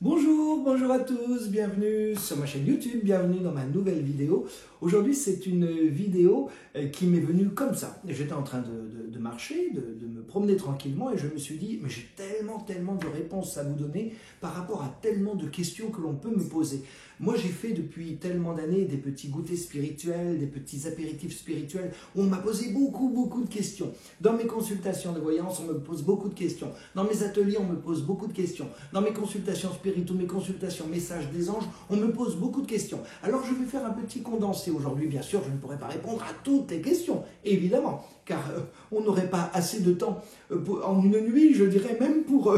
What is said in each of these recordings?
Bonjour à tous, bienvenue sur ma chaîne YouTube, bienvenue dans ma nouvelle vidéo. Aujourd'hui c'est une vidéo qui m'est venue comme ça. J'étais en train de marcher, de me promener tranquillement et je me suis dit mais j'ai tellement de réponses à vous donner par rapport à tellement de questions que l'on peut me poser. Moi j'ai fait depuis tellement d'années des petits goûters spirituels, des petits apéritifs spirituels. On m'a posé beaucoup de questions. Dans mes consultations de voyance on me pose beaucoup de questions. Dans mes ateliers on me pose beaucoup de questions. Dans mes consultations spirituelles, mes consultations, messages des anges, on me pose beaucoup de questions. Alors je vais faire un petit condensé aujourd'hui. Bien sûr, je ne pourrai pas répondre à toutes les questions, évidemment, car on n'aurait pas assez de temps en une nuit, je dirais même, pour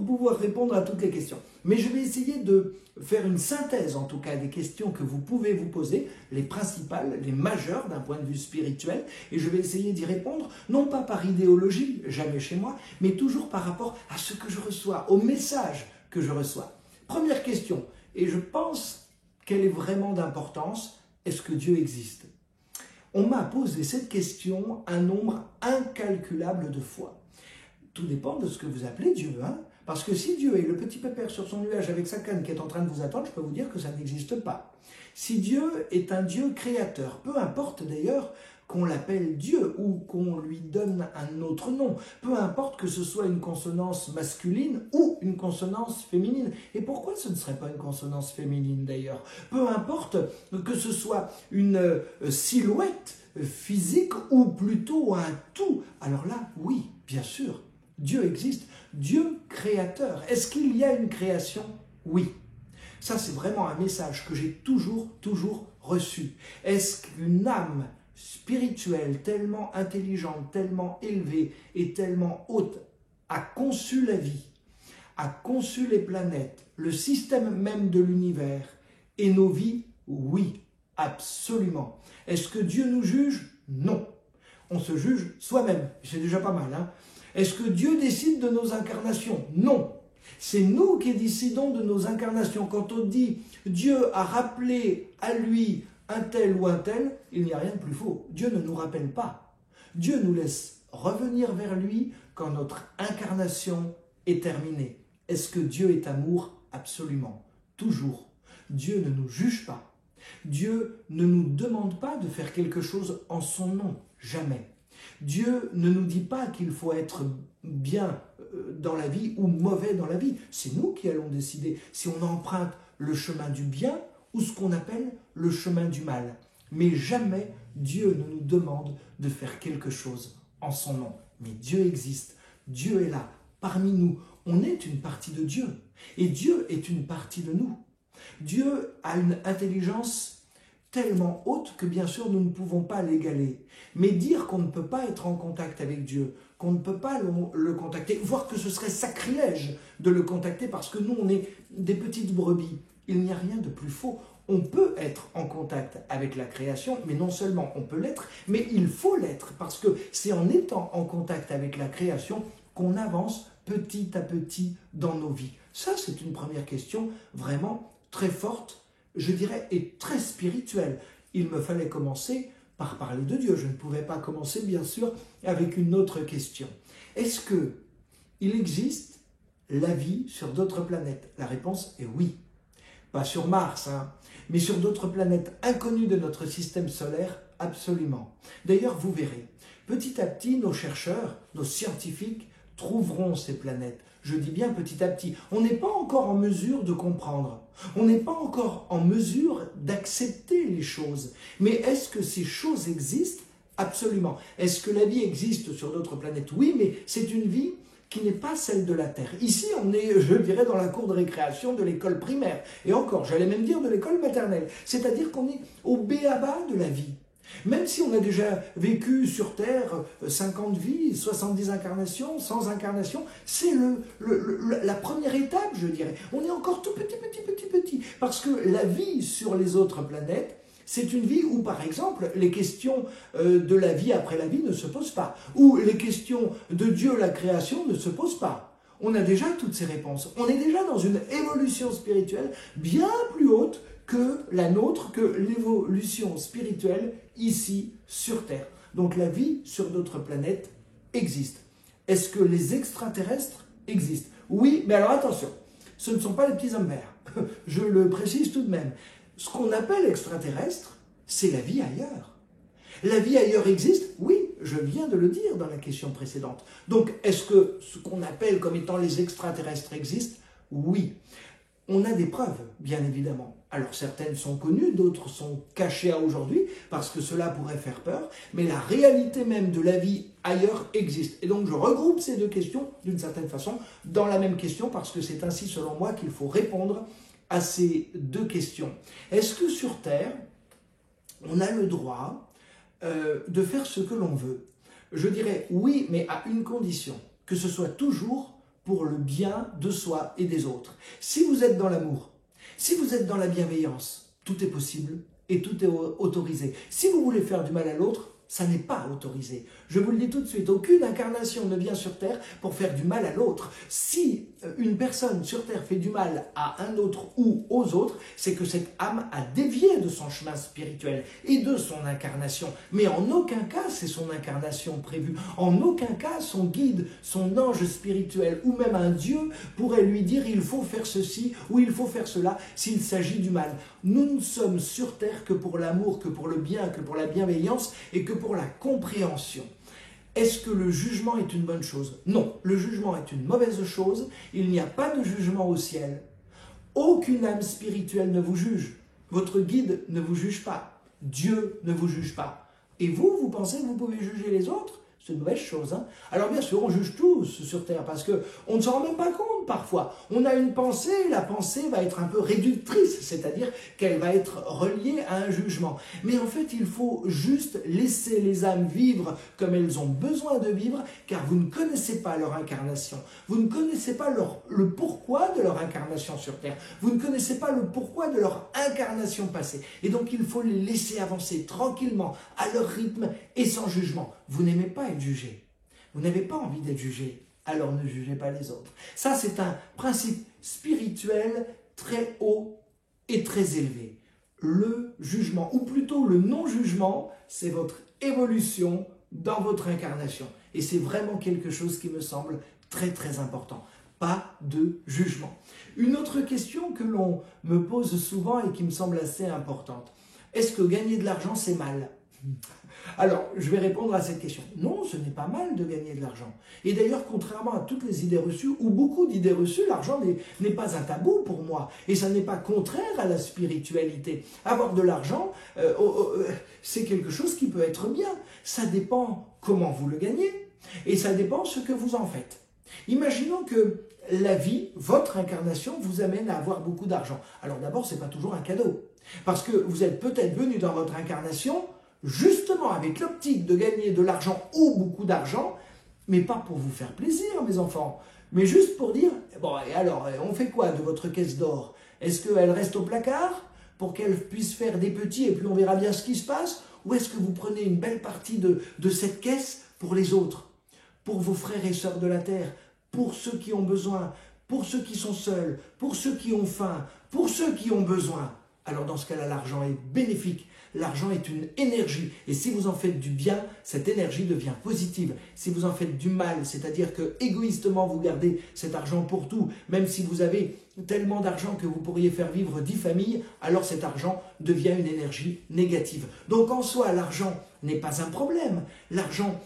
pouvoir répondre à toutes les questions. Mais je vais essayer de faire une synthèse, en tout cas, des questions que vous pouvez vous poser, les principales, les majeures d'un point de vue spirituel, et je vais essayer d'y répondre, non pas par idéologie, jamais chez moi, mais toujours par rapport à ce que je reçois, au message que je reçois. Première question, et je pense qu'elle est vraiment d'importance, est-ce que Dieu existe? On m'a posé cette question un nombre incalculable de fois. Tout dépend de ce que vous appelez Dieu, hein? Parce que si Dieu est le petit pépère sur son nuage avec sa canne qui est en train de vous attendre, je peux vous dire que ça n'existe pas. Si Dieu est un Dieu créateur, peu importe d'ailleurs qu'on l'appelle Dieu ou qu'on lui donne un autre nom, peu importe que ce soit une consonance masculine ou une consonance féminine. Et pourquoi ce ne serait pas une consonance féminine d'ailleurs? Peu importe que ce soit une silhouette physique ou plutôt un tout. Alors là, oui, bien sûr, Dieu existe. Dieu créateur. Est-ce qu'il y a une création? Oui. Ça, c'est vraiment un message que j'ai toujours reçu. Est-ce qu'une âme spirituelle tellement intelligente, tellement élevée et tellement haute a conçu la vie, a conçu les planètes, le système même de l'univers et nos vies? Oui, absolument. Est-ce que Dieu nous juge? Non. On se juge soi-même, c'est déjà pas mal, hein? Est-ce que Dieu décide de nos incarnations? Non. C'est nous qui décidons de nos incarnations. Quand on dit Dieu a rappelé à lui un tel ou un tel, il n'y a rien de plus faux. Dieu ne nous rappelle pas. Dieu nous laisse revenir vers lui quand notre incarnation est terminée. Est-ce que Dieu est amour? Absolument. Toujours. Dieu ne nous juge pas. Dieu ne nous demande pas de faire quelque chose en son nom. Jamais. Dieu ne nous dit pas qu'il faut être bien dans la vie ou mauvais dans la vie. C'est nous qui allons décider si on emprunte le chemin du bien ou ce qu'on appelle le chemin du mal. Mais jamais Dieu ne nous demande de faire quelque chose en son nom. Mais Dieu existe, Dieu est là, parmi nous. On est une partie de Dieu et Dieu est une partie de nous. Dieu a une intelligence tellement haute que bien sûr nous ne pouvons pas l'égaler. Mais dire qu'on ne peut pas être en contact avec Dieu, qu'on ne peut pas le contacter, voire que ce serait sacrilège de le contacter parce que nous on est des petites brebis, il n'y a rien de plus faux. On peut être en contact avec la création, mais non seulement on peut l'être, mais il faut l'être parce que c'est en étant en contact avec la création qu'on avance petit à petit dans nos vies. Ça c'est une première question vraiment très forte, je dirais, et très spirituel. Il me fallait commencer par parler de Dieu. Je ne pouvais pas commencer, bien sûr, avec une autre question. Est-ce qu'il existe la vie sur d'autres planètes? La réponse est oui. Pas sur Mars, hein, mais sur d'autres planètes inconnues de notre système solaire, absolument. D'ailleurs, vous verrez, petit à petit, nos chercheurs, nos scientifiques, trouveront ces planètes. Je dis bien petit à petit. On n'est pas encore en mesure de comprendre. On n'est pas encore en mesure d'accepter les choses. Mais est-ce que ces choses existent? Absolument. Est-ce que la vie existe sur d'autres planètes? Oui, mais c'est une vie qui n'est pas celle de la Terre. Ici, on est, je dirais, dans la cour de récréation de l'école primaire. Et encore, j'allais même dire de l'école maternelle. C'est-à-dire qu'on est au b.a.-ba de la vie. Même si on a déjà vécu sur Terre 50 vies, 70 incarnations, 100 incarnations, c'est la première étape, je dirais. On est encore tout petit. Parce que la vie sur les autres planètes, c'est une vie où, par exemple, les questions de la vie après la vie ne se posent pas. Ou les questions de Dieu, la création, ne se posent pas. On a déjà toutes ces réponses. On est déjà dans une évolution spirituelle bien plus haute que la nôtre, que l'évolution spirituelle ici sur Terre. Donc la vie sur d'autres planètes existe. Est-ce que les extraterrestres existent? Oui, mais alors attention, ce ne sont pas les petits hommes verts. Je le précise tout de même. Ce qu'on appelle extraterrestre, c'est la vie ailleurs. La vie ailleurs existe? Oui, je viens de le dire dans la question précédente. Donc, est-ce que ce qu'on appelle comme étant les extraterrestres existent? Oui. On a des preuves, bien évidemment. Alors, certaines sont connues, d'autres sont cachées à aujourd'hui, parce que cela pourrait faire peur, mais la réalité même de la vie ailleurs existe. Et donc, je regroupe ces deux questions, d'une certaine façon, dans la même question, parce que c'est ainsi, selon moi, qu'il faut répondre à ces deux questions. Est-ce que sur Terre, on a le droit de faire ce que l'on veut? Je dirais oui, mais à une condition, que ce soit toujours pour le bien de soi et des autres. Si vous êtes dans l'amour, si vous êtes dans la bienveillance, tout est possible et tout est autorisé. Si vous voulez faire du mal à l'autre, ça n'est pas autorisé. Je vous le dis tout de suite, aucune incarnation ne vient sur Terre pour faire du mal à l'autre. Si une personne sur Terre fait du mal à un autre ou aux autres, c'est que cette âme a dévié de son chemin spirituel et de son incarnation. Mais en aucun cas, c'est son incarnation prévue. En aucun cas, son guide, son ange spirituel ou même un Dieu pourrait lui dire il faut faire ceci ou il faut faire cela s'il s'agit du mal. Nous ne sommes sur Terre que pour l'amour, que pour le bien, que pour la bienveillance et que pour la compréhension. Est-ce que le jugement est une bonne chose? Non, le jugement est une mauvaise chose. Il n'y a pas de jugement au ciel. Aucune âme spirituelle ne vous juge. Votre guide ne vous juge pas. Dieu ne vous juge pas. Et vous, vous pensez que vous pouvez juger les autres? C'est une mauvaise chose. Hein? Alors bien sûr, on juge tous sur Terre parce qu'on ne s'en rend même pas compte parfois. On a une pensée, la pensée va être un peu réductrice, c'est-à-dire qu'elle va être reliée à un jugement. Mais en fait, il faut juste laisser les âmes vivre comme elles ont besoin de vivre, car vous ne connaissez pas leur incarnation. Vous ne connaissez pas le pourquoi de leur incarnation sur Terre. Vous ne connaissez pas le pourquoi de leur incarnation passée. Et donc, il faut les laisser avancer tranquillement, à leur rythme et sans jugement. Vous n'aimez pas être jugé. Vous n'avez pas envie d'être jugé. Alors ne jugez pas les autres. Ça, c'est un principe spirituel très haut et très élevé. Le jugement, ou plutôt le non-jugement, c'est votre évolution dans votre incarnation. Et c'est vraiment quelque chose qui me semble très très important. Pas de jugement. Une autre question que l'on me pose souvent et qui me semble assez importante. Est-ce que gagner de l'argent, c'est mal ? Alors, je vais répondre à cette question. Non, ce n'est pas mal de gagner de l'argent. Et d'ailleurs, contrairement à toutes les idées reçues, ou beaucoup d'idées reçues, l'argent n'est pas un tabou pour moi. Et ça n'est pas contraire à la spiritualité. Avoir de l'argent, c'est quelque chose qui peut être bien. Ça dépend comment vous le gagnez. Et ça dépend ce que vous en faites. Imaginons que la vie, votre incarnation, vous amène à avoir beaucoup d'argent. Alors d'abord, ce n'est pas toujours un cadeau. Parce que vous êtes peut-être venu dans votre incarnation justement avec l'optique de gagner de l'argent ou beaucoup d'argent, mais pas pour vous faire plaisir, mes enfants, mais juste pour dire, bon, et alors, on fait quoi de votre caisse d'or? Est-ce qu'elle reste au placard pour qu'elle puisse faire des petits et puis on verra bien ce qui se passe? Ou est-ce que vous prenez une belle partie de cette caisse pour les autres, pour vos frères et sœurs de la terre, pour ceux qui ont besoin, pour ceux qui sont seuls, pour ceux qui ont faim, pour ceux qui ont besoin? Alors dans ce cas-là, l'argent est bénéfique. L'argent est une énergie. Et si vous en faites du bien, cette énergie devient positive. Si vous en faites du mal, c'est-à-dire que égoïstement vous gardez cet argent pour tout, même si vous avez tellement d'argent que vous pourriez faire vivre 10 familles, alors cet argent devient une énergie négative. Donc en soi, l'argent n'est pas un problème. L'argent,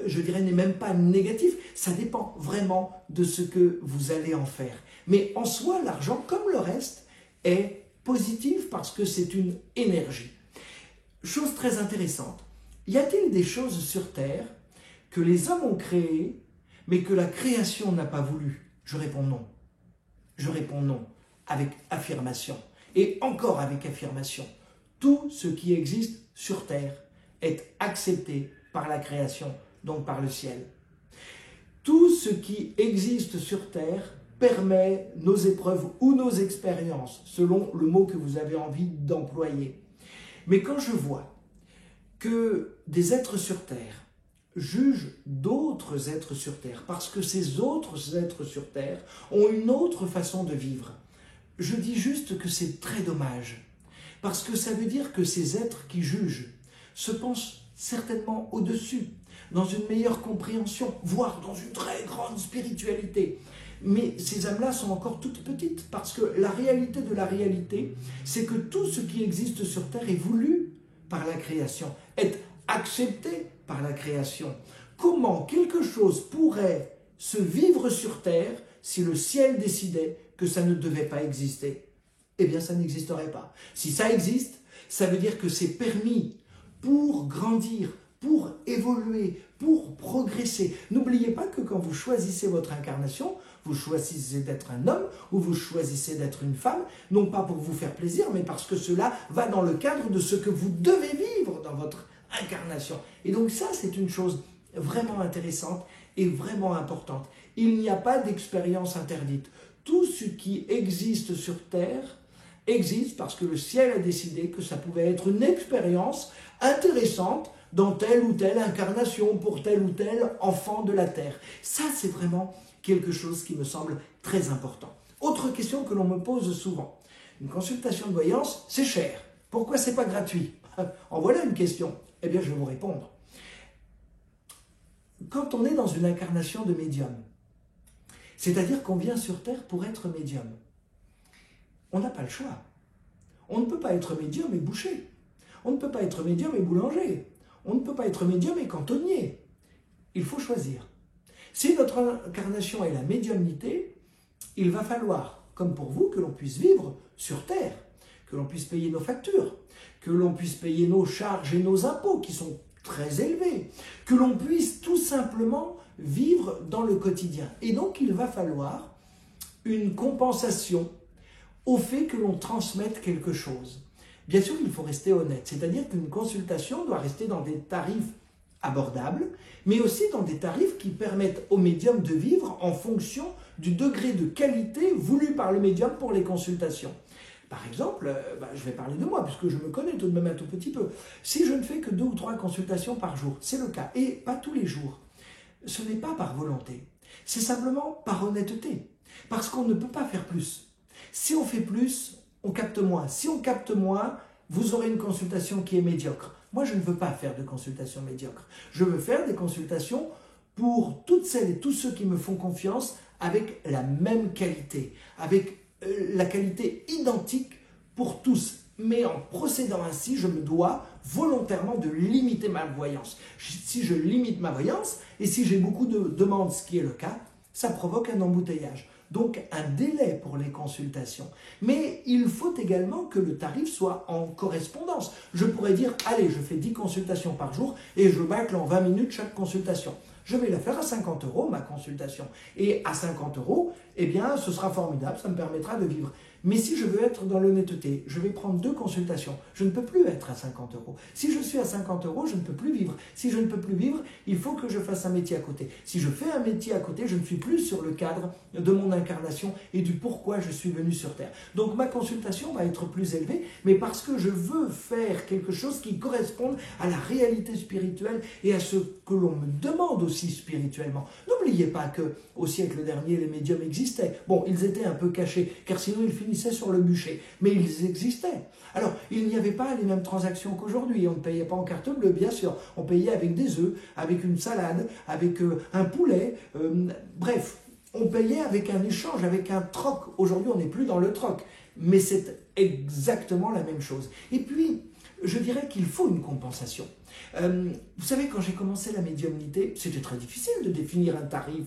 je dirais, n'est même pas négatif. Ça dépend vraiment de ce que vous allez en faire. Mais en soi, l'argent, comme le reste, est positif parce que c'est une énergie. Chose très intéressante, y a-t-il des choses sur Terre que les hommes ont créées, mais que la création n'a pas voulu? Je réponds non. Je réponds non, avec affirmation. Et encore avec affirmation. Tout ce qui existe sur Terre est accepté par la création, donc par le ciel. Tout ce qui existe sur Terre permet nos épreuves ou nos expériences, selon le mot que vous avez envie d'employer. Mais quand je vois que des êtres sur Terre jugent d'autres êtres sur Terre, parce que ces autres êtres sur Terre ont une autre façon de vivre, je dis juste que c'est très dommage, parce que ça veut dire que ces êtres qui jugent se pensent certainement au-dessus, dans une meilleure compréhension, voire dans une très grande spiritualité. mais ces âmes-là sont encore toutes petites, parce que la réalité de la réalité, c'est que tout ce qui existe sur Terre est voulu par la création, est accepté par la création. Comment quelque chose pourrait se vivre sur Terre si le ciel décidait que ça ne devait pas exister? Eh bien, ça n'existerait pas. Si ça existe, ça veut dire que c'est permis pour grandir, pour évoluer, pour progresser. N'oubliez pas que quand vous choisissez votre incarnation, vous choisissez d'être un homme ou vous choisissez d'être une femme, non pas pour vous faire plaisir, mais parce que cela va dans le cadre de ce que vous devez vivre dans votre incarnation. Et donc ça, c'est une chose vraiment intéressante et vraiment importante. Il n'y a pas d'expérience interdite. Tout ce qui existe sur Terre existe parce que le ciel a décidé que ça pouvait être une expérience intéressante dans telle ou telle incarnation pour tel ou tel enfant de la Terre. Ça, c'est vraiment quelque chose qui me semble très important. Autre question que l'on me pose souvent. Une consultation de voyance, c'est cher. Pourquoi c'est pas gratuit? En voilà une question. Eh bien, je vais vous répondre. Quand on est dans une incarnation de médium, c'est-à-dire qu'on vient sur Terre pour être médium, on n'a pas le choix. On ne peut pas être médium et boucher. On ne peut pas être médium et boulanger. On ne peut pas être médium et cantonnier. Il faut choisir. Si notre incarnation est la médiumnité, il va falloir, comme pour vous, que l'on puisse vivre sur Terre, que l'on puisse payer nos factures, que l'on puisse payer nos charges et nos impôts qui sont très élevés, que l'on puisse tout simplement vivre dans le quotidien. Et donc, il va falloir une compensation au fait que l'on transmette quelque chose. Bien sûr, il faut rester honnête, c'est-à-dire qu'une consultation doit rester dans des tarifs abordables, mais aussi dans des tarifs qui permettent au médium de vivre en fonction du degré de qualité voulu par le médium pour les consultations. Par exemple, je vais parler de moi, puisque je me connais tout de même un tout petit peu. Si je ne fais que 2 ou 3 consultations par jour, c'est le cas, et pas tous les jours, ce n'est pas par volonté, c'est simplement par honnêteté, parce qu'on ne peut pas faire plus. Si on fait plus, on capte moins. Si on capte moins, vous aurez une consultation qui est médiocre. Moi, je ne veux pas faire de consultation médiocre. Je veux faire des consultations pour toutes celles et tous ceux qui me font confiance avec la même qualité, avec la qualité identique pour tous. Mais en procédant ainsi, je me dois volontairement de limiter ma voyance. Si je limite ma voyance, et si j'ai beaucoup de demandes, ce qui est le cas, ça provoque un embouteillage. Donc un délai pour les consultations. Mais il faut également que le tarif soit en correspondance. Je pourrais dire, allez, je fais 10 consultations par jour et je bâcle en 20 minutes chaque consultation. Je vais la faire à 50 € ma consultation. Et à 50 €, eh bien, ce sera formidable, ça me permettra de vivre. Mais si je veux être dans l'honnêteté, je vais prendre 2 consultations. Je ne peux plus être à 50 €. Si je suis à 50 €, je ne peux plus vivre. Si je ne peux plus vivre, il faut que je fasse un métier à côté. Si je fais un métier à côté, je ne suis plus sur le cadre de mon incarnation et du pourquoi je suis venu sur Terre. Donc ma consultation va être plus élevée, mais parce que je veux faire quelque chose qui corresponde à la réalité spirituelle et à ce que l'on me demande aussi spirituellement. N'oubliez pas qu'au siècle dernier, les médiums existaient. Bon, ils étaient un peu cachés, car sinon ils finissaient sur le bûcher, mais ils existaient. Alors, il n'y avait pas les mêmes transactions qu'aujourd'hui. On ne payait pas en carte bleue, bien sûr. On payait avec des œufs, avec une salade, avec un poulet. Bref, on payait avec un échange, avec un troc. Aujourd'hui, on n'est plus dans le troc, mais c'est exactement la même chose. Et puis, je dirais qu'il faut une compensation. Vous savez, quand j'ai commencé la médiumnité, c'était très difficile de définir un tarif.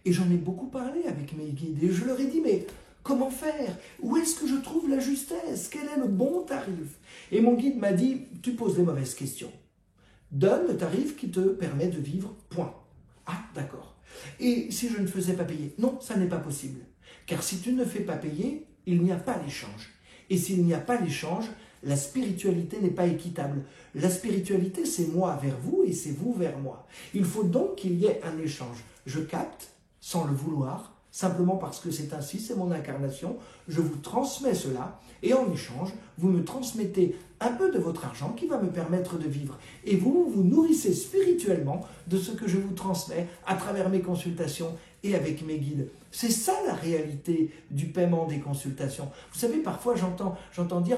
Et j'en ai beaucoup parlé avec mes guides. Et je leur ai dit, mais comment faire? Où est-ce que je trouve la justesse? Quel est le bon tarif? Et mon guide m'a dit, tu poses les mauvaises questions. Donne le tarif qui te permet de vivre, point. Ah, d'accord. Et si je ne faisais pas payer? Non, ça n'est pas possible. Car si tu ne fais pas payer, il n'y a pas l'échange. Et s'il n'y a pas l'échange, la spiritualité n'est pas équitable. La spiritualité, c'est moi vers vous et c'est vous vers moi. Il faut donc qu'il y ait un échange. Je capte, sans le vouloir, simplement parce que c'est ainsi, c'est mon incarnation, je vous transmets cela, et en échange, vous me transmettez un peu de votre argent qui va me permettre de vivre. Et vous, vous nourrissez spirituellement de ce que je vous transmets à travers mes consultations et avec mes guides. C'est ça la réalité du paiement des consultations. Vous savez, parfois j'entends dire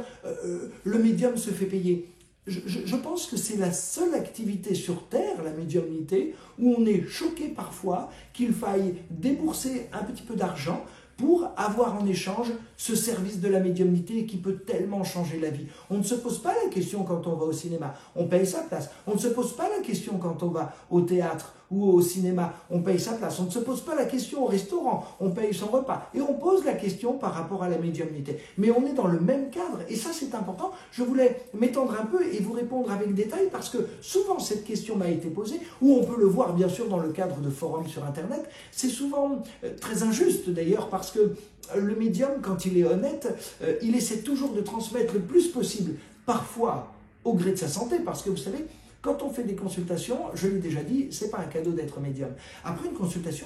le médium se fait payer. je pense que c'est la seule activité sur Terre, la médiumnité, où on est choqué parfois qu'il faille débourser un petit peu d'argent pour avoir en échange ce service de la médiumnité qui peut tellement changer la vie. On ne se pose pas la question quand on va au cinéma, on paye sa place. On ne se pose pas la question quand on va au théâtre ou au cinéma, on paye sa place. On ne se pose pas la question au restaurant, on paye son repas. Et on pose la question par rapport à la médiumnité. Mais on est dans le même cadre, et ça c'est important. Je voulais m'étendre un peu et vous répondre avec détail, parce que souvent cette question m'a été posée, ou on peut le voir bien sûr dans le cadre de forums sur Internet. C'est souvent très injuste d'ailleurs, parce que le médium, quand il est honnête, il essaie toujours de transmettre le plus possible, parfois au gré de sa santé, parce que vous savez, quand on fait des consultations, je l'ai déjà dit, c'est pas un cadeau d'être médium. Après une consultation,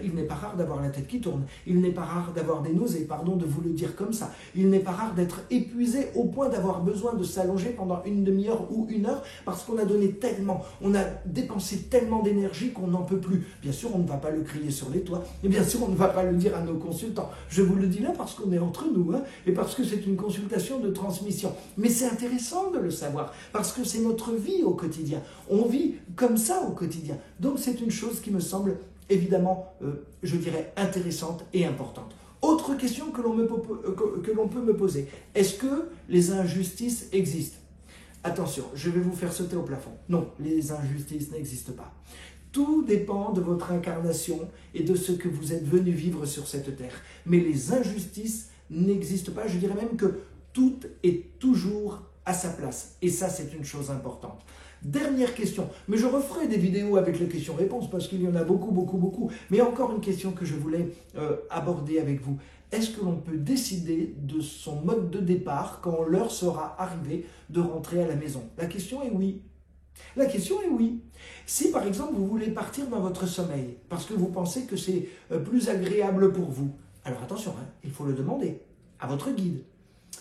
il n'est pas rare d'avoir la tête qui tourne, il n'est pas rare d'avoir des nausées, pardon de vous le dire comme ça, il n'est pas rare d'être épuisé au point d'avoir besoin de s'allonger pendant une demi-heure ou une heure, parce qu'on a donné tellement, on a dépensé tellement d'énergie qu'on n'en peut plus. Bien sûr, on ne va pas le crier sur les toits, et bien sûr, on ne va pas le dire à nos consultants. Je vous le dis là parce qu'on est entre nous, hein, et parce que c'est une consultation de transmission. Mais c'est intéressant de le savoir, parce que c'est notre vie au quotidien. On vit comme ça au quotidien. Donc c'est une chose qui me semble évidemment, je dirais, intéressante et importante. Autre question que l'on peut me poser. Est-ce que les injustices existent? Attention, je vais vous faire sauter au plafond. Non, les injustices n'existent pas. Tout dépend de votre incarnation et de ce que vous êtes venu vivre sur cette terre. Mais les injustices n'existent pas. Je dirais même que tout est toujours à sa place. Et ça, c'est une chose importante. Dernière question, mais je referai des vidéos avec les questions-réponses parce qu'il y en a beaucoup. Mais encore une question que je voulais aborder avec vous. Est-ce que l'on peut décider de son mode de départ quand l'heure sera arrivée de rentrer à la maison? La question est oui. La question est oui. Si par exemple vous voulez partir dans votre sommeil parce que vous pensez que c'est plus agréable pour vous, alors attention, hein, il faut le demander à votre guide.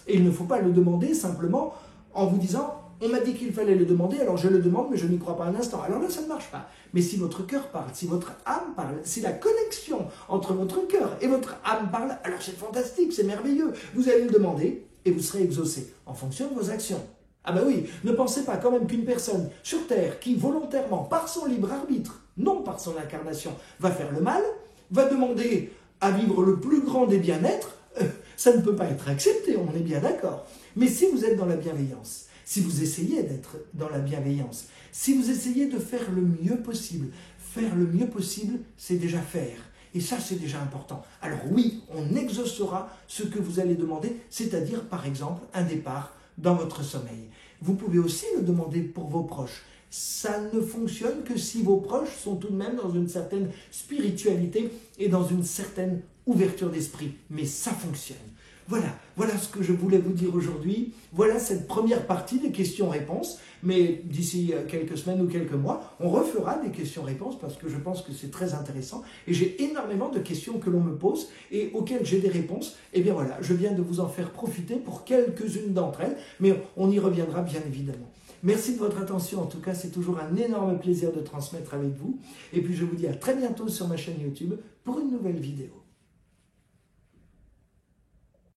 Et il ne faut pas le demander simplement en vous disant « on m'a dit qu'il fallait le demander, alors je le demande, mais je n'y crois pas un instant ». Alors là, ça ne marche pas. Mais si votre cœur parle, si votre âme parle, si la connexion entre votre cœur et votre âme parle, alors c'est fantastique, c'est merveilleux. Vous allez le demander et vous serez exaucé en fonction de vos actions. Ah ben oui, ne pensez pas quand même qu'une personne sur Terre qui volontairement, par son libre arbitre, non par son incarnation, va faire le mal, va demander à vivre le plus grand des bien-être, ça ne peut pas être accepté, on est bien d'accord. Mais si vous êtes dans la bienveillance, si vous essayez d'être dans la bienveillance, si vous essayez de faire le mieux possible, c'est déjà faire. Et ça, c'est déjà important. Alors oui, on exaucera ce que vous allez demander, c'est-à-dire, par exemple, un départ dans votre sommeil. Vous pouvez aussi le demander pour vos proches. Ça ne fonctionne que si vos proches sont tout de même dans une certaine spiritualité et dans une certaine ouverture d'esprit. Mais ça fonctionne. Voilà ce que je voulais vous dire aujourd'hui. Voilà cette première partie des questions-réponses. Mais d'ici quelques semaines ou quelques mois, on refera des questions-réponses parce que je pense que c'est très intéressant. Et j'ai énormément de questions que l'on me pose et auxquelles j'ai des réponses. Et bien voilà, je viens de vous en faire profiter pour quelques-unes d'entre elles. Mais on y reviendra bien évidemment. Merci de votre attention. En tout cas, c'est toujours un énorme plaisir de transmettre avec vous. Et puis, je vous dis à très bientôt sur ma chaîne YouTube pour une nouvelle vidéo.